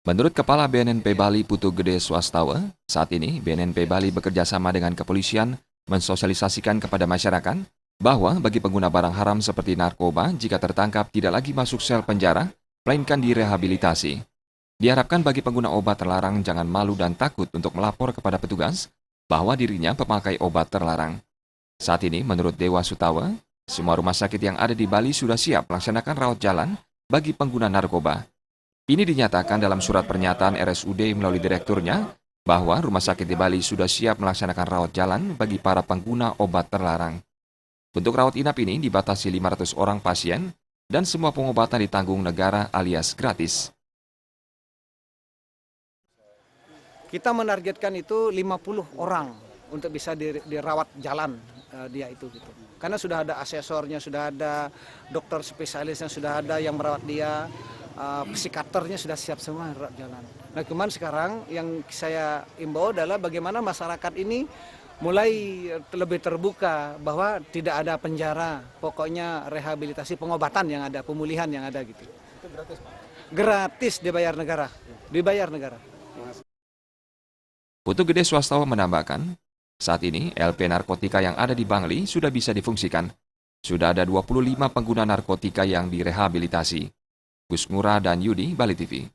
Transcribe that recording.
Menurut Kepala BNNP Bali Putu Gede Swastawa, saat ini BNNP Bali bekerja sama dengan kepolisian mensosialisasikan kepada masyarakat bahwa bagi pengguna barang haram seperti narkoba jika tertangkap tidak lagi masuk sel penjara, melainkan direhabilitasi. Diharapkan bagi pengguna obat terlarang jangan malu dan takut untuk melapor kepada petugas bahwa dirinya pemakai obat terlarang. Saat ini, menurut Dewa Sutawa, semua rumah sakit yang ada di Bali sudah siap melaksanakan rawat jalan bagi pengguna narkoba. Ini dinyatakan dalam surat pernyataan RSUD melalui direkturnya bahwa rumah sakit di Bali sudah siap melaksanakan rawat jalan bagi para pengguna obat terlarang. Untuk rawat inap ini dibatasi 500 orang pasien dan semua pengobatan ditanggung negara alias gratis. Kita menargetkan itu 50 orang untuk bisa dirawat jalan dia itu gitu. Karena sudah ada asesornya, sudah ada dokter spesialisnya, sudah ada yang merawat dia, psikiaternya sudah siap semua rawat jalan. Nah, cuman sekarang yang saya imbau adalah bagaimana masyarakat ini mulai lebih terbuka bahwa tidak ada penjara, pokoknya rehabilitasi, pengobatan yang ada, pemulihan yang ada gitu. Itu gratis, Pak? Gratis dibayar negara, dibayar negara. Putu Gede Swastawa menambahkan, saat ini LP narkotika yang ada di Bangli sudah bisa difungsikan. Sudah ada 25 pengguna narkotika yang direhabilitasi. Gus Ngurah dan Yudi, Bali TV.